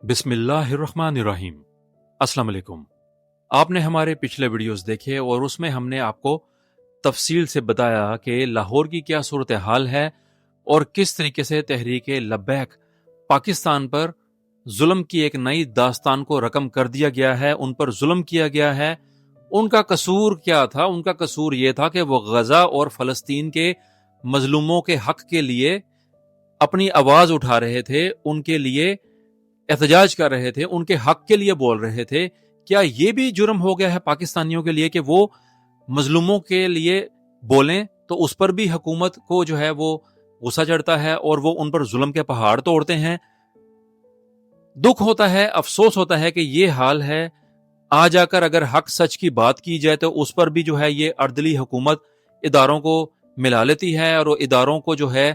बिस्मिल्लाहिर्रहमानिर्रहीम। अस्सलाम वालेकुम। आपने हमारे पिछले वीडियोस देखे और उसमें हमने आपको तफसील से बताया कि लाहौर की क्या सूरत हाल है और किस तरीके से तहरीक लब्बैक पाकिस्तान पर जुल्म की एक नई दास्तान को रकम कर दिया गया है, उन पर जुल्म किया गया है। उनका कसूर क्या था? उनका कसूर ये था कि वो गजा और फलस्तीन के मजलूमों के हक के लिए अपनी आवाज उठा रहे थे, उनके लिए एहतजाज कर रहे थे, उनके हक के लिए बोल रहे थे। क्या ये भी जुर्म हो गया है पाकिस्तानियों के लिए कि वो मजलूमों के लिए बोलें? तो उस पर भी हुकूमत को जो है वो गुस्सा चढ़ता है और वो उन पर जुल्म के पहाड़ तोड़ते हैं। दुख होता है, अफसोस होता है कि ये हाल है। आ जाकर अगर हक सच की बात की जाए तो उस पर भी जो है ये अर्दली हुकूमत इदारों को मिला लेती है और इदारों को जो है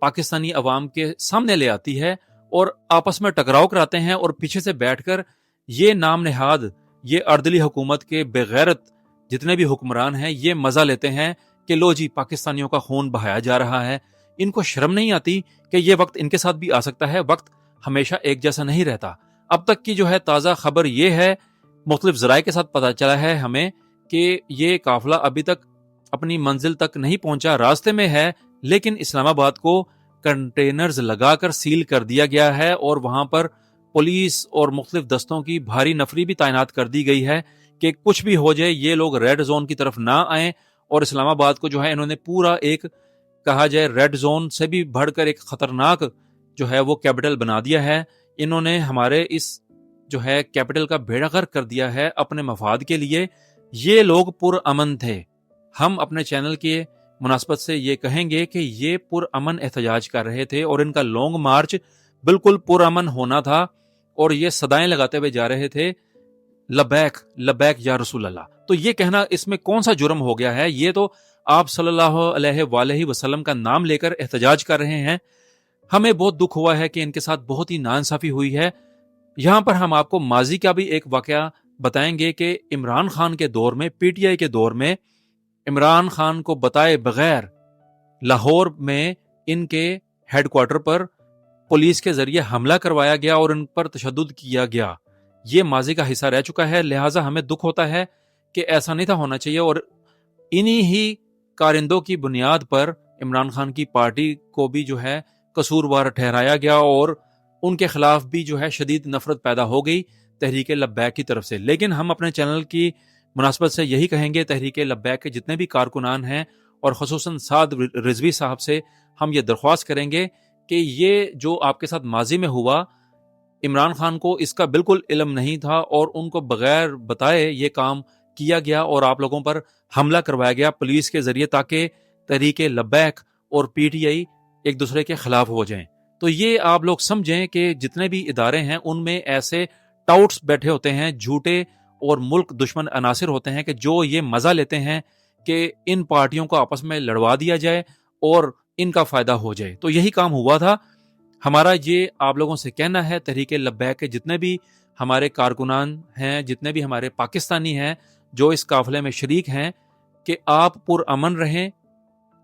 पाकिस्तानी अवाम के सामने ले आती है और आपस में टकराव कराते हैं और पीछे से बैठकर ये नाम नेहाद, ये अर्दली हुकूमत के बेगैरत जितने भी हुक्मरान हैं ये मजा लेते हैं कि लो जी पाकिस्तानियों का खून बहाया जा रहा है। इनको शर्म नहीं आती कि ये वक्त इनके साथ भी आ सकता है। वक्त हमेशा एक जैसा नहीं रहता। अब तक की जो है ताज़ा खबर ये है, मुख्तलिफ ज़राए के साथ पता चला है हमें कि ये काफिला अभी तक अपनी मंजिल तक नहीं पहुंचा, रास्ते में है, लेकिन इस्लामाबाद को कंटेनर्स लगाकर सील कर दिया गया है और वहां पर पुलिस और मुख्तलिफ दस्तों की भारी नफरी भी तैनात कर दी गई है कि कुछ भी हो जाए ये लोग रेड जोन की तरफ ना आए। और इस्लामाबाद को जो है इन्होंने पूरा एक, कहा जाए, रेड जोन से भी बढ़कर एक खतरनाक जो है वो कैपिटल बना दिया है। इन्होंने हमारे इस जो है कैपिटल का बेड़ा गर्क कर दिया है अपने मफाद के लिए। ये लोग पुरअमन थे। हम अपने चैनल के मुनासबत से ये कहेंगे कि ये पुरअमन एहतजाज कर रहे थे और इनका लॉन्ग मार्च बिल्कुल पुरअमन होना था और ये सदाएं लगाते हुए जा रहे थे, लबैक लबैक या रसूल अल्लाह। तो ये कहना इसमें कौन सा जुर्म हो गया है? ये तो आप सल्लल्लाहु अलैहि वसल्लम का नाम लेकर एहतजाज कर रहे हैं। हमें बहुत दुख हुआ है कि इनके साथ बहुत ही नाइंसाफी हुई है। यहां पर हम आपको माजी का भी एक वाकया बताएंगे कि इमरान खान के दौर में, पीटीआई के दौर में, इमरान खान को बताए बगैर लाहौर में इनके हेडक्वार्टर पर पुलिस के जरिए हमला करवाया गया और इन पर तशद्दुद किया गया। ये माजी का हिस्सा रह चुका है, लिहाजा हमें दुख होता है कि ऐसा नहीं था होना चाहिए। और इन्हीं ही कारिंदों की बुनियाद पर इमरान खान की पार्टी को भी जो है कसूरवार ठहराया गया और उनके खिलाफ भी जो है शदीद नफरत पैदा हो गई तहरीक लब्बैक की तरफ से। लेकिन हम अपने चैनल की मुनासबत से यही कहेंगे, तहरीक लब्बैक के जितने भी कारकुनान हैं और खसूसन साद रिजवी साहब से हम ये दरख्वास्त करेंगे कि ये जो आपके साथ माजी में हुआ, इमरान खान को इसका बिल्कुल इल्म नहीं था और उनको बगैर बताए ये काम किया गया और आप लोगों पर हमला करवाया गया पुलिस के जरिए ताकि तहरीक लब्बैक और पीटीआई एक दूसरे के खिलाफ हो जाएं। तो ये आप लोग समझें कि जितने भी इदारे हैं उनमें ऐसे टाउट्स बैठे होते हैं, झूठे और मुल्क दुश्मन अनासिर होते हैं कि जो ये मजा लेते हैं कि इन पार्टियों को आपस में लड़वा दिया जाए और इनका फायदा हो जाए। तो यही काम हुआ था। हमारा ये आप लोगों से कहना है, तहरीक लब्बैक के जितने भी हमारे कारकुनान हैं, जितने भी हमारे पाकिस्तानी हैं जो इस काफिले में शरीक हैं, कि आप पुरअमन रहें।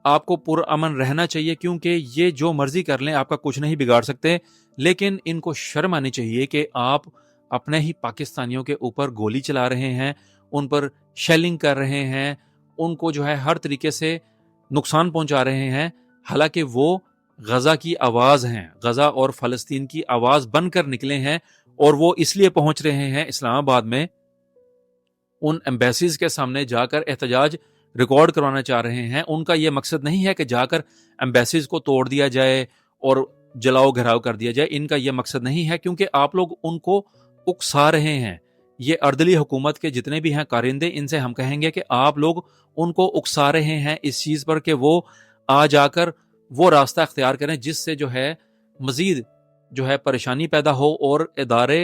आपको पुरअमन रहना चाहिए क्योंकि ये जो मर्जी कर लें आपका कुछ नहीं बिगाड़ सकते। लेकिन इनको शर्म आनी चाहिए कि आप अपने ही पाकिस्तानियों के ऊपर गोली चला रहे हैं, उन पर शेलिंग कर रहे हैं, उनको जो है हर तरीके से नुकसान पहुंचा रहे हैं। हालांकि वो गजा की आवाज हैं, गजा और फलस्तीन की आवाज बनकर निकले हैं और वो इसलिए पहुंच रहे हैं इस्लामाबाद में, उन एम्बेसीज के सामने जाकर एहतजाज रिकॉर्ड करवाना चाह रहे हैं। उनका यह मकसद नहीं है कि जाकर एम्बेसीज को तोड़ दिया जाए और जलाओ घेराव कर दिया जाए। इनका यह मकसद नहीं है क्योंकि आप लोग उनको उकसा रहे हैं। ये अर्दली हुकूमत के जितने भी हैं कारिंदे, इनसे हम कहेंगे कि आप लोग उनको उकसा रहे हैं इस चीज पर कि वो आ जाकर वो रास्ता अख्तियार करें जिससे जो है मजीद जो है परेशानी पैदा हो और इदारे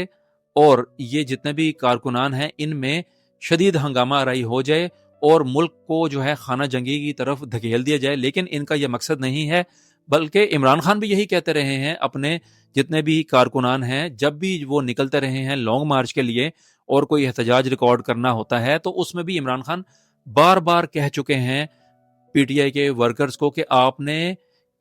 और ये जितने भी कारकुनान हैं इनमें शदीद हंगामा आराई हो जाए और मुल्क को जो है खाना जंगी की तरफ धकेल दिया जाए। लेकिन इनका यह मकसद नहीं है, बल्कि इमरान खान भी यही कहते रहे हैं अपने जितने भी कारकुनान हैं, जब भी वो निकलते रहे हैं लॉन्ग मार्च के लिए और कोई एहतजाज रिकॉर्ड करना होता है तो उसमें भी इमरान खान बार बार कह चुके हैं पीटीआई के वर्कर्स को कि आपने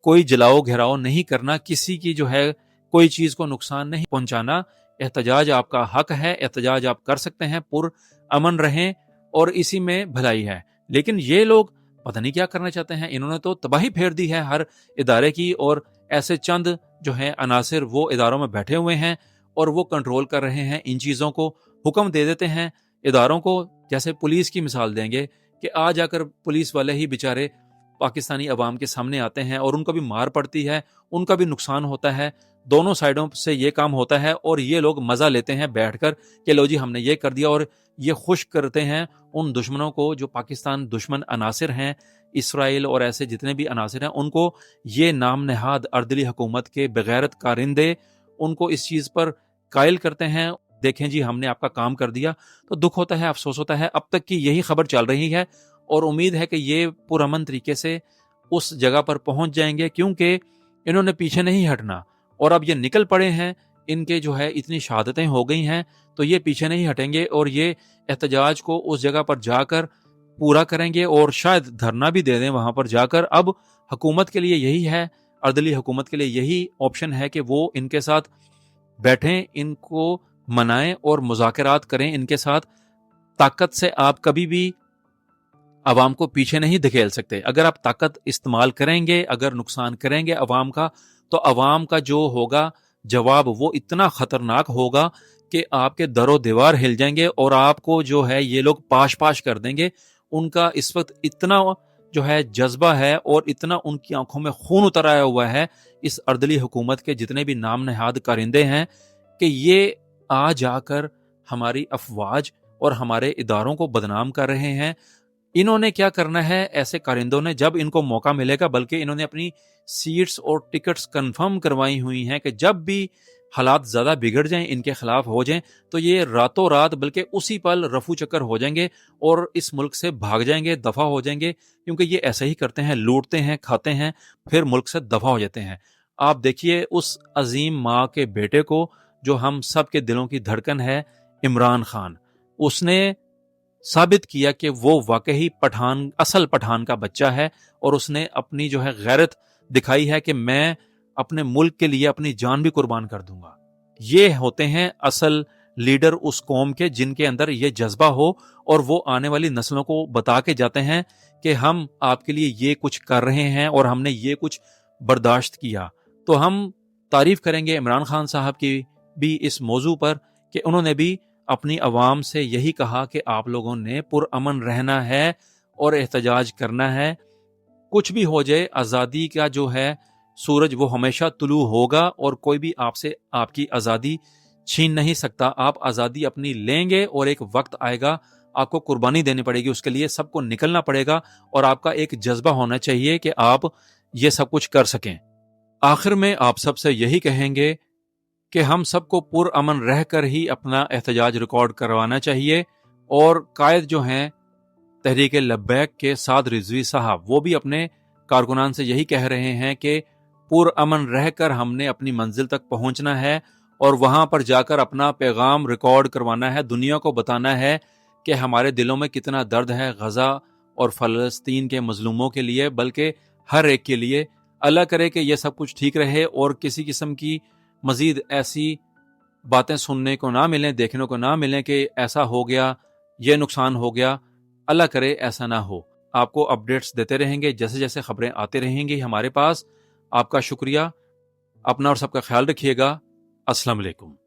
कोई जलाओ घेराव नहीं करना, किसी की जो है कोई चीज को नुकसान नहीं पहुंचाना, احتجاج آپ کا حق ہے، احتجاج آپ کر سکتے ہیں، پر امن رہیں اور اسی میں بھلائی ہے۔ لیکن یہ لوگ پتہ نہیں کیا کرنا چاہتے ہیں، انہوں نے تو تباہی پھیر دی ہے ہر ادارے کی، اور ایسے چند جو ہیں عناصر وہ اداروں میں بیٹھے ہوئے ہیں اور وہ کنٹرول کر رہے ہیں ان چیزوں کو، حکم دے دیتے ہیں اداروں کو۔ جیسے پولیس کی مثال دیں گے کہ آ جا کر پولیس والے ہی بیچارے پاکستانی عوام کے سامنے آتے ہیں اور ان کو بھی مار پڑتی ہے، ان کا بھی نقصان ہوتا ہے، دونوں سائڈوں سے یہ کام ہوتا ہے، اور یہ لوگ مزہ لیتے ہیں بیٹھ کر کہ لو جی ہم نے یہ کر دیا، اور یہ خوش کرتے ہیں ان دشمنوں کو جو پاکستان دشمن عناصر ہیں، اسرائیل اور ایسے جتنے بھی عناصر ہیں، ان کو یہ نام نہاد اردلی حکومت کے بغیرت کارندے ان کو اس چیز پر قائل کرتے ہیں، دیکھیں جی ہم نے آپ کا کام کر دیا۔ تو دکھ ہوتا ہے، افسوس ہوتا ہے، اب تک کی یہی خبر چل رہی ہے، اور امید ہے کہ یہ پرامن طریقے سے اس جگہ پر پہنچ جائیں گے، کیونکہ انہوں نے پیچھے نہیں ہٹنا، اور اب یہ نکل پڑے ہیں، ان کے جو ہے اتنی شہادتیں ہو گئی ہیں، تو یہ پیچھے نہیں ہٹیں گے، اور یہ احتجاج کو اس جگہ پر جا کر پورا کریں گے، اور شاید دھرنا بھی دے دیں وہاں پر جا کر۔ اب حکومت کے لیے یہی ہے، اردلی حکومت کے لیے یہی آپشن ہے کہ وہ ان کے ساتھ بیٹھیں، ان کو منائیں اور مذاکرات کریں ان کے ساتھ۔ طاقت سے آپ کبھی بھی عوام کو پیچھے نہیں دھکیل سکتے۔ اگر آپ طاقت استعمال کریں گے، اگر نقصان کریں گے عوام کا، تو عوام کا جو ہوگا جواب وہ اتنا خطرناک ہوگا کہ آپ کے در و دیوار ہل جائیں گے، اور آپ کو جو ہے یہ لوگ پاش پاش کر دیں گے۔ ان کا اس وقت اتنا جو ہے جذبہ ہے، اور اتنا ان کی آنکھوں میں خون اتر آیا ہوا ہے اس اردلی حکومت کے جتنے بھی نام نہاد کارندے ہیں، کہ یہ آ جا کر ہماری افواج اور ہمارے اداروں کو بدنام کر رہے ہیں۔ انہوں نے کیا کرنا ہے ایسے کارندوں نے، جب ان کو موقع ملے گا، بلکہ انہوں نے اپنی سیٹس اور ٹکٹس کنفرم کروائی ہوئی ہیں کہ جب بھی حالات زیادہ بگڑ جائیں، ان کے خلاف ہو جائیں، تو یہ راتوں رات بلکہ اسی پل رفو چکر ہو جائیں گے اور اس ملک سے بھاگ جائیں گے، دفع ہو جائیں گے، کیونکہ یہ ایسے ہی کرتے ہیں، لوٹتے ہیں، کھاتے ہیں، پھر ملک سے دفع ہو جاتے ہیں۔ آپ دیکھیے اس عظیم ماں کے بیٹے کو، جو ہم سب کے دلوں کی دھڑکن ہے، عمران خان، اس نے ثابت کیا کہ وہ واقعی پٹھان، اصل پٹھان کا بچہ ہے، اور اس نے اپنی جو ہے غیرت دکھائی ہے کہ میں اپنے ملک کے لیے اپنی جان بھی قربان کر دوں گا۔ یہ ہوتے ہیں اصل لیڈر اس قوم کے، جن کے اندر یہ جذبہ ہو، اور وہ آنے والی نسلوں کو بتا کے جاتے ہیں کہ ہم آپ کے لیے یہ کچھ کر رہے ہیں اور ہم نے یہ کچھ برداشت کیا۔ تو ہم تعریف کریں گے عمران خان صاحب کی بھی اس موضوع پر کہ انہوں نے بھی اپنی عوام سے یہی کہا کہ آپ لوگوں نے پرامن رہنا ہے اور احتجاج کرنا ہے، کچھ بھی ہو جائے آزادی کا جو ہے سورج وہ ہمیشہ طلوع ہوگا، اور کوئی بھی آپ سے آپ کی آزادی چھین نہیں سکتا۔ آپ آزادی اپنی لیں گے، اور ایک وقت آئے گا آپ کو قربانی دینی پڑے گی، اس کے لیے سب کو نکلنا پڑے گا، اور آپ کا ایک جذبہ ہونا چاہیے کہ آپ یہ سب کچھ کر سکیں۔ آخر میں آپ سب سے یہی کہیں گے کہ ہم سب کو پرامن رہ کر ہی اپنا احتجاج ریکارڈ کروانا چاہیے، اور قائد جو ہیں تحریک لبیک کے سعد رضوی صاحب، وہ بھی اپنے کارکنان سے یہی کہہ رہے ہیں کہ پرامن رہ کر ہم نے اپنی منزل تک پہنچنا ہے، اور وہاں پر جا کر اپنا پیغام ریکارڈ کروانا ہے، دنیا کو بتانا ہے کہ ہمارے دلوں میں کتنا درد ہے غزہ اور فلسطین کے مظلوموں کے لیے، بلکہ ہر ایک کے لیے۔ اللہ کرے کہ یہ سب کچھ ٹھیک رہے، اور کسی قسم کی مزید ایسی باتیں سننے کو نہ ملیں، دیکھنے کو نہ ملیں کہ ایسا ہو گیا، یہ نقصان ہو گیا۔ اللہ کرے ایسا نہ ہو۔ آپ کو اپڈیٹس دیتے رہیں گے، جیسے جیسے خبریں آتے رہیں گی ہمارے پاس۔ آپ کا شکریہ، اپنا اور سب کا خیال رکھیے گا۔ السلام علیکم۔